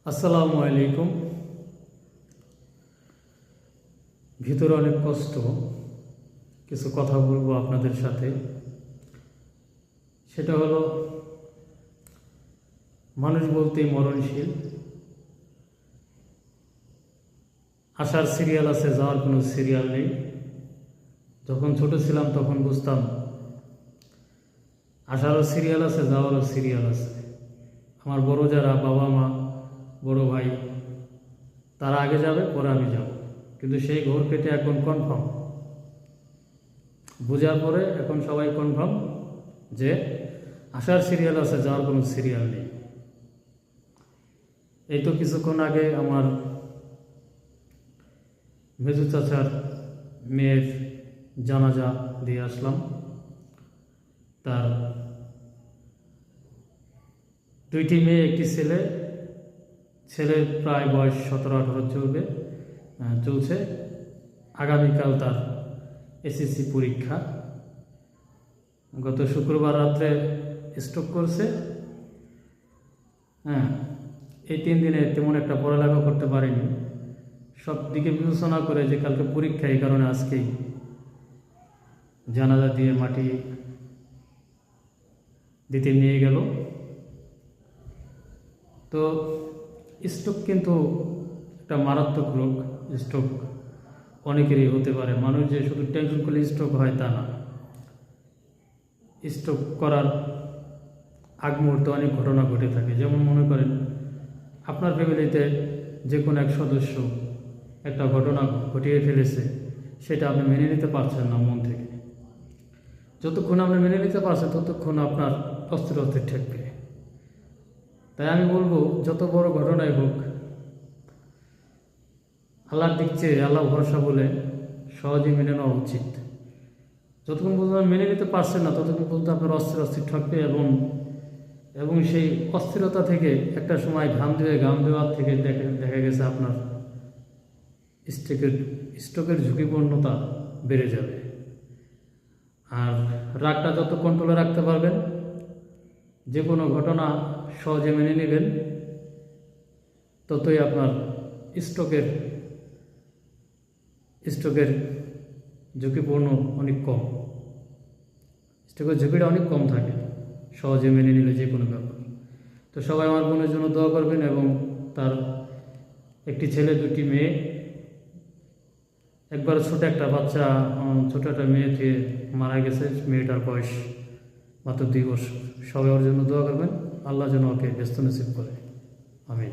আসসালামু আলাইকুম। ভিতরে অনেক কষ্ট, কিছু কথা বলবো আপনাদের সাথে। সেটা হলো, মানুষ বলতেই মরণশীল। আসার সিরিয়াল আছে, যাওয়ার কোনো সিরিয়াল নেই। যখন ছোট ছিলাম তখন বুঝতাম আসারও সিরিয়াল আছে, যাওয়ারও সিরিয়াল আছে। আমার বড় যারা বাবা মা, বড় ভাই, তারা আগে যাবে, পরে আমি যাব। কিন্তু সেই ঘোর কেটে এখন কনফার্ম, বোঝার পরে এখন সবাই কনফার্ম যে আসার সিরিয়াল আছে, যাওয়ার কোনো সিরিয়াল নেই। এই তো কিছুক্ষণ আগে আমার মেজু চাচার মেয়ের জানাজা দিয়ে আসলাম। তার দুইটি মেয়ে, একটি ছেলে। ছেলের প্রায় বয়স 17-18 চলছে। আগামীকাল তার এসএসসি পরীক্ষা। গত শুক্রবার রাত্রে স্ট্রোক করছে। এই 3 দিনে তেমন একটা পড়ালেখা করতে পারেনি। সব দিকে বিবেচনা করে যে কালকে পরীক্ষা, এই কারণে আজকেই জানাজা দিয়ে মাটি দিতে নিয়ে গেল। তো স্ট্রোক কিন্তু একটা মারাত্মক রোগ। স্ট্রোক অনেকেরই হতে পারে। মানুষ যে শুধু টেনশন করলে স্ট্রোক হয় তা না। স্ট্রোক করার আগ মুহূর্তে অনেক ঘটনা ঘটে থাকে। যেমন মনে করেন, আপনার ফ্যামিলিতে যে কোনো এক সদস্য একটা ঘটনা ঘটিয়ে ফেলেছে, সেটা আপনি মেনে নিতে পারছেন না মন থেকে। যতক্ষণ আপনি মেনে নিতে পারছেন, ততক্ষণ আপনার অস্থির ঠেকবে। তাই আমি বলবো, যত বড় ঘটনাই হোক, আল্লাহর দিক চেয়ে আল্লাহ ভরসা বলে সহজে মেনে নেওয়া উচিত। যতক্ষণ পর্যন্ত মেনে নিতে পারছেন না, ততক্ষণ পর্যন্ত আপনার অস্থির থাকবে। এবং সেই অস্থিরতা থেকে একটা সময় ঘাম দেওয়ার থেকে দেখা গেছে আপনার স্ট্রোকের ঝুঁকিপূর্ণতা বেড়ে যাবে। আর রাগটা যত কন্ট্রোলে রাখতে পারবেন, যে কোনো ঘটনা সহজে মেনে নেবেন, ততই আপনার স্ট্রোকের ঝুঁকিপূর্ণ অনেক কম। স্ট্রোকের ঝুঁকিটা অনেক কম থাকে সহজে মেনে নিলে যে কোনো ব্যাপার। তো সবাই আমার বোনের জন্য দোয়া করবেন, এবং তার একটি ছেলে, 2টি মেয়ে। একবার ছোট একটা মেয়ে থেকে মারা গেছে। মেয়েটার বয়স মাত্র 2 বছর। সবাই ওর জন্য দোয়া করবেন, আল্লাহ যেন ওকে ব্যস্ত নসিব করে। আমিন।